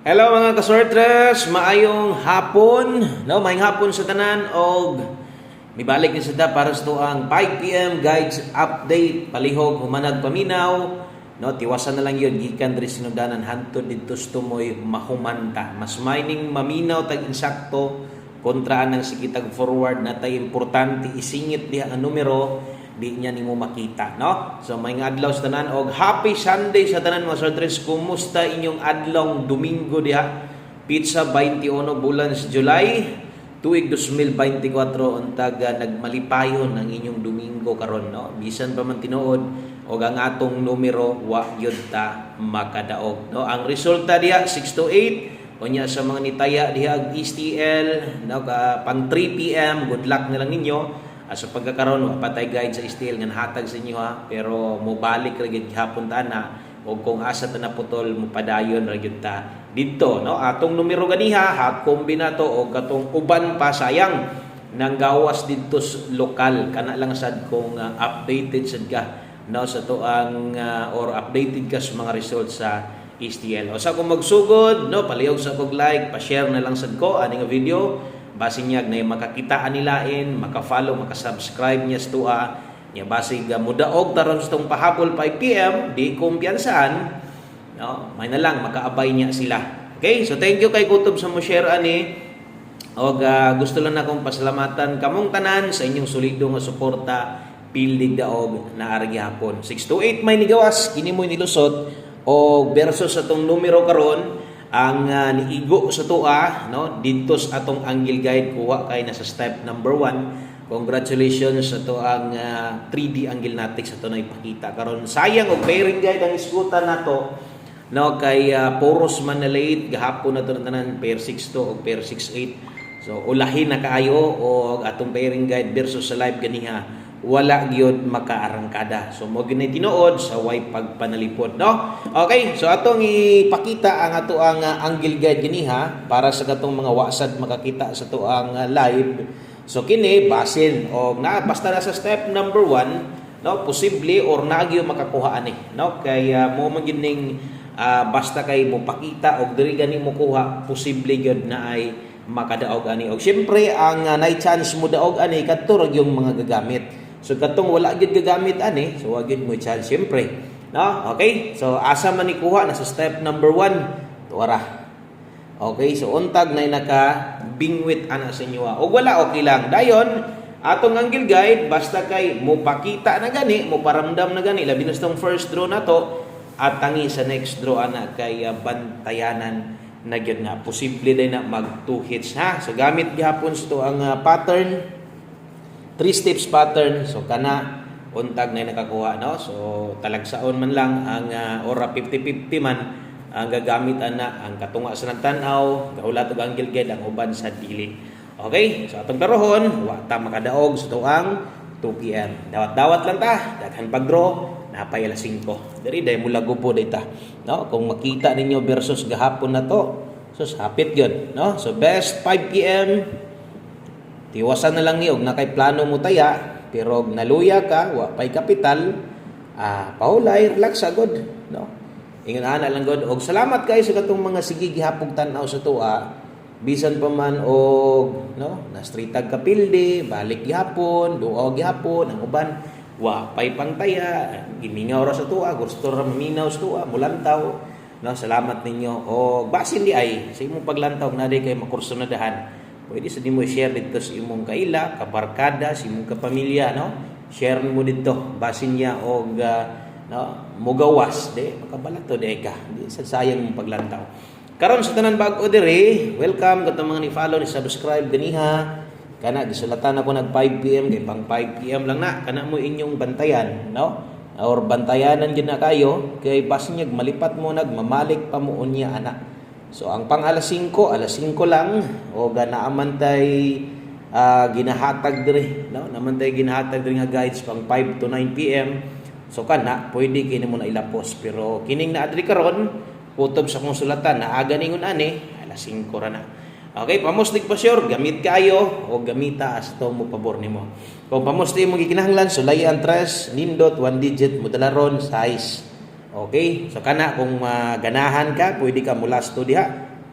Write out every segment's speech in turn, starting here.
Hello mga kasortres, maayong hapon, no, maayong hapon sa tanan og mibalik ni sada para sa tuang 5 PM guides update palihog humanag paminaw, no, tiwasan na lang yun gikan diri sinugdanan hantud didto sa tumoy mahumanta. Mas mining maminaw tag insakto kontra anang sikitag forward na tay importante isingit diha ang numero di niya nimo makita, no? So may adlaw sa tanan og happy Sunday sa tanan mga sortres. Kumusta inyong adlaw Domingo diha? Pizza 21 bulan sa July tuig 2024 untag nagmalipayon ang inyong Domingo karon, no? Bisan pa man tinuod og ang atong numero wa gyud ta makadaog, no? Ang resulta diha 6-8 unya sa mga nitaya diha ag STL, no, pang 3 PM. Good luck na lang ninyo. Sa pagkakaroon, patay guide sa STL nga nahatag sa inyo, ha, pero mobalik ra gyud gihapon ta na o kung asa ta naputol mo padayon ra gyud ta didto, no? Atong numero ganiha ha kombinato og katong uban pa sayang nang gawas didto lokal kana lang sad kung updated sad ka, no, sa to ang or updated ka sa mga results sa STL. O sa kung magsugod, no, palihog sa kog like, pa-share na lang sad ko ani nga video. Basig niya na makakitaan nilain, maka-follow, maka-subscribe niya sa tuwa. Niya basig mudaog taron sa itong pahabol 5 PM, di kumpiyansaan, no, may na lang, makaabay niya sila. Okay, so thank you kay Kutob sa mo share ani. Og gusto lang na akong pasalamatan kamong tanan sa inyong solido nga suporta, pildig daog na argi hapon. 6-8 may nigawas, kini mo nilusot, o versus sa itong numero karon ang niigo sa tuwa, no, dito sa atong angle guide kuha kay nasa step number 1. Congratulations sa to ang 3D angle natik sa to na ipakita karon. Sayang og pairing guide ang iskutan nato, no, kay poros man na late gahapon na to tanan pair 6 to og pair 6-8. So ulahin na kaayo og atong pairing guide versus sa live ganiha wala gyud makaarangkada. So mo gyud tinuod sa way pagpanalipod, no? Okay, so atong ipakita ang ato ang angle guide ganiha para sa katong mga wasad makakita sa to ang live. So kini basin og na basta na sa step number 1, no, posible or nagyo makakuha ani, no, kay mo man gyud ning basta kay mo pakita og diri gani mo kuha posible gyud na ay makadaog ani. Og syempre ang nay chance mo daog ani kadto yung mga gagamit. So katong wala gyud gagamit ani, so wa gyud mo chance syempre, no? Okay? So asa man ni kuha na sa step number 1, tuwara. Okay, so untag nay naka bingwit ana sa inyo. Og wala okay lang. Dayon atong angle guide basta kay mo pakita na gani, mo paramdam na gani labi na sa first draw na to at tangi sa next draw ana kay bantayanan na gyud nga posible din na mag 2 hits, ha. So gamit gihapon to ang pattern 3 steps pattern. So kana untag na nakakuha, no. So talagsaon man lang ang ora 50-50 man ang gagamit ana ang katunga sa nagtan-aw gahulat og angle guide ang uban sa dili. Okay, so atong karohon wa ta makadaog sa tuang 2 PM. Dawat-dawat lang ta, daghan pag-draw napay alas 5. Diri day mula gupo data, no. Kung makita ninyo versus gahapon na to, so hapit gyud, no. So best 5 PM. Tiwasan na lang ni og nakay plano mo taya pero og naluya ka wa pay kapital, paulay relax agod, no. Ingon ana lang god og salamat kay sa katong mga sige gihapon tan-aw sa tuwa bisan pa man og, no, na street tag kapilde balik gihapon duo gihapon ang uban wa pay pangtaya gimingaw ra sa tuwa gusto ra maminaw sa tuwa mulantaw, no. Salamat ninyo og basin di ay sa imong paglantaw na di kay makursunadahan. Pwede sa di mo share dito sa imong kaila, kabarkada, sa imong kapamilya, no. Share mo dito basin niya og no, mugawas de makabalato de ka. Di sa sayang mong paglantaw. Karon sa tanan bag-o diri, welcome katong mga ni follow ni subscribe ganiha. Kana gisulatan ako nag 5 PM kay pang 5 PM lang na kana mo inyong bantayan, no. Or bantayanan gyud na kayo kay basin niya malipat mo nagmamalik pa mo unya ana. So ang pang alas 5 lang o ganaaman tay ginahatag diri, no, naman tay ginahatag diri nga guides pang 5 to 9 PM. So kana pwede kini mo na ilapos pero kining na adri karon kutob sa konsulatan na aga ningon ani alas 5 ra na. Okay, pamustig pa sure gamit kayo o gamita as to mo pabor nimo. Kung pamustig mo gikinahanglan sulayan 3 nindot 1 digit mo dalaron size. Okay, so kana kung ganahan ka, pwede ka mula to diha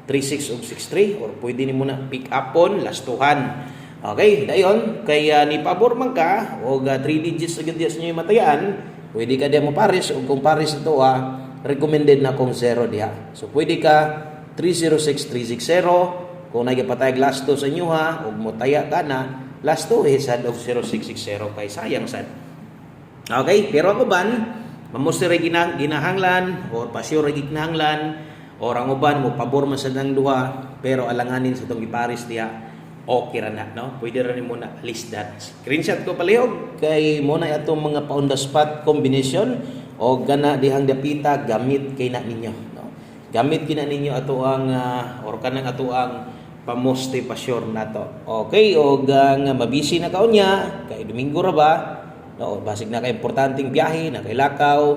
36 ug 63 or pwede nimo na pick upon lastuhan. Okay, dayon kay ni pabor man ka og 3 digits agad sa inyo matayaan, pwede ka diha mo pares ug kung pares ito recommended na kung 0 diha. So pwede ka 306360 kung nagipatayag last 2 sa inyo ug motaya ka na last 2 sad og 0660 kay sayang sad. Okay, pero ang uban mamusti ra ginahanglan or pasyo ra ginahanglan or ang uban mo pabor man sa nang duha pero alanganin sa tong ipares diha, okay ra na, no? Pwede ra nimo na list that. Screenshot ko palihog kay mo na atong mga on the spot combination o gana dihang dapita gamit kay na ninyo, no? Gamit kina ninyo ato ang or kanang ato ang pamoste pasyor nato. Okay, og ang mabisi na kaunya kay Domingo ra ba? No, basig na kay importanteng biyahe na kay lakaw.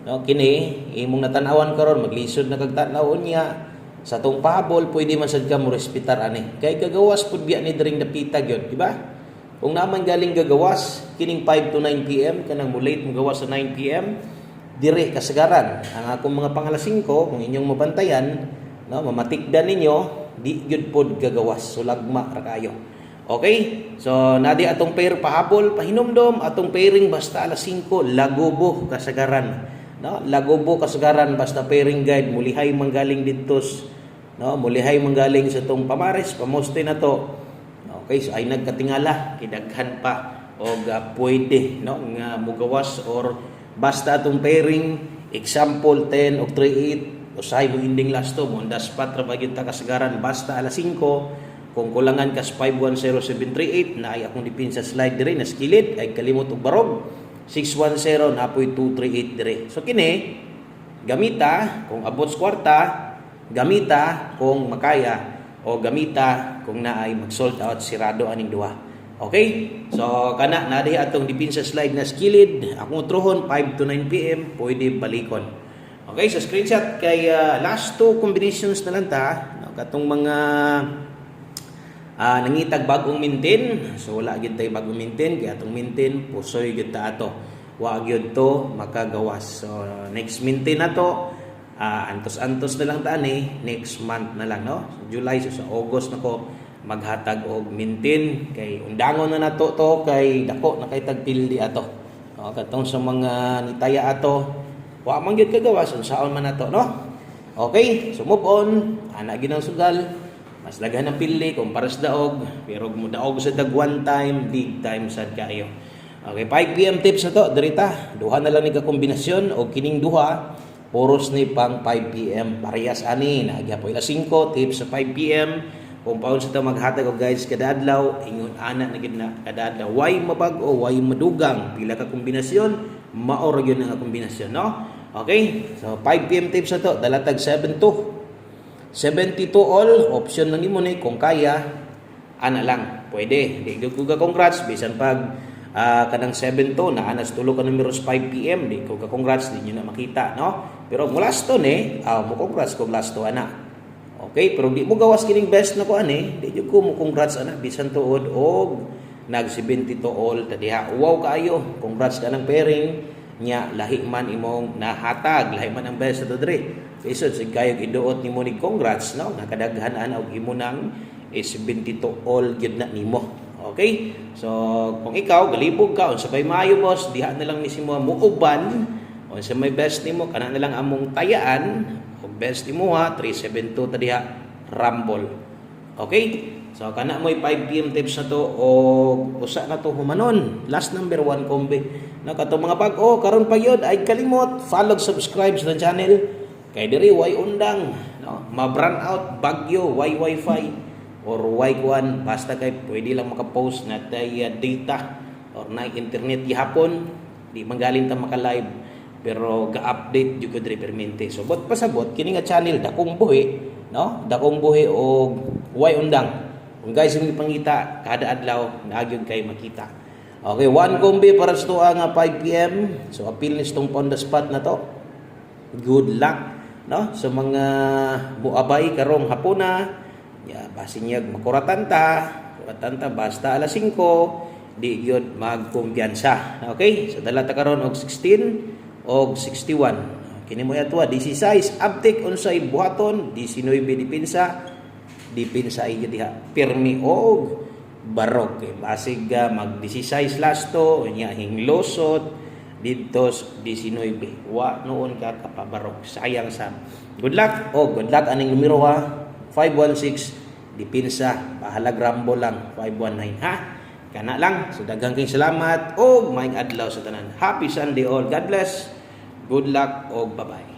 No, kini imong natanawan karon maglisod na kag tan-aw niya. Sa tong pahabol pwede man sad ka mo respetar ani. Kay gagawas pud biya ni dring dapita gyud, di ba? Kung naman galing gagawas kining 5 to 9 PM kanang mo late mo gawas sa 9 PM, dire kasagaran. Ang akong mga pangalas 5 kung inyong mabantayan, no, mamatikdan ninyo, di gyud pod gagawas, sulagma ra kayo. Okay? So, nadi atong pair pahabol, pahinumdom, atong pairing basta alas 5, lagobo kasagaran. No? Lagobo kasagaran basta pairing guide, mulihay manggaling ditos, no? Mulihay manggaling sa tong pamares, pamoste na to. Okay, so ay nagkatingala, kidaghan pa og pwede, no, nga mugawas or basta atong pairing, example 10 og 38, usahay mo ending last to, mo das patra bagid ta kasagaran basta alas 5. Kung kulangan kas 510738 na ay akong dipin sa slide dire na skilid ay kalimot og barog 610 na apoy 238 dire. So kini gamita kung abot sa kwarta, gamita kung makaya o gamita kung naay mag-sold out sirado aning duha. Okay? So kana na di atong dipin sa slide na skilid, akong trohon 5 to 9 PM pwede balikon. Okay, so screenshot kay last 2 combinations na lang ta, no, katong mga nangitag bagong maintain. So wala gyud tay bagong maintain kay atong maintain pusoy gyud ta ato. Wa gyud to makagawas. So next maintain nato antos-antos na lang ta ni next month na lang, no. So, July so sa August nako maghatag og maintain kay undangon na nato to kay dako na kay tagpildi ato. No, katong sa mga nitaya ato wa man gyud kagawas unsaon man nato, no. Okay, so move on. Ana gyud ang sugal. Mas daghan ang pili kung paras daog, pero kung daog sa dag one time, big time sad kayo. Okay, 5 PM tips na to, dirita. Duha na lang ni kakombinasyon o kining duha, puros ni pang 5 PM. Parehas ani, nagyapoy alas 5, tips sa 5 PM. Kung paon sa ito maghatag og guys kada adlaw, ingon ana na gid na kada adlaw. Way mabag-o, way madugang, pila ka kombinasyon, mao ra gyud nga kombinasyon, no? Okay, so 5 PM tips na to, dalatag 72 all, option lang nimo ni kung kaya, ana lang, pwede. Di ko ka congrats, bisan pag kanang 7 to, na anas tulo ka numeros 5 PM, di ko ka congrats, di nyo na makita, no? Pero kung last to ni, mo congrats kung last to, ana. Okay, pero di mo gawas kining best na ko, ani, di ko mo congrats, ana, bisan tuod, og nag 70 to all, tadiha, wow kayo, congrats ka ng pairing, nya lahi man imong nahatag, lahi man ang best sa to dre. Isod sig kayo iduot nimo ni congrats, no, nakadaghanan og imo nang 70 to all gyud na nimo. Okay, so kung ikaw galibog ka unsa bay maayo boss, diha na lang ni simo muuban unsa may best nimo kana na lang among tayaan og best nimo 372 ta diha rumble. Okay, so kana mo'y 5 PM tips na to o usa na to humanon last number 1 kombi na kato mga bag-o karon pa yun ay kalimot follow subscribe sa channel. Kay diri way undang, no? Ma-brand out bagyo, way wifi or way kuan basta kay pwede lang maka-post na tay data or na internet gihapon, di manggaling ta maka-live pero ga-update jud ko diri permente. So bot pasabot kini nga channel dakong buhi, no? Dakong buhi og way undang. Kung guys yung ipangita kada adlaw nagyud kay makita. Okay, 1 kombi para sa tuwa nga 5 PM. So appeal ni tong on the spot na to. Good luck, no, sa mga buabay karong hapuna, basinyag makuratanta basta alas 5, di gyud magkumpiyansa. Okay, so dala ta karon og 16 og 61. Kini mo yatwa 16 uptick unsay buhaton, 19 depensa ay diha. Pirmi og barok kay basig mag 16 last to nya hinglosot dito 19. Wa noon ka kapabarok. Sayang sa. Good luck. Good luck aning numero 516 depensa. Bahalag rambo lang 519 ha. Kana lang. So daghang kayong salamat o maayong adlaw sa tanan. Happy Sunday all. God bless. Good luck o bye-bye.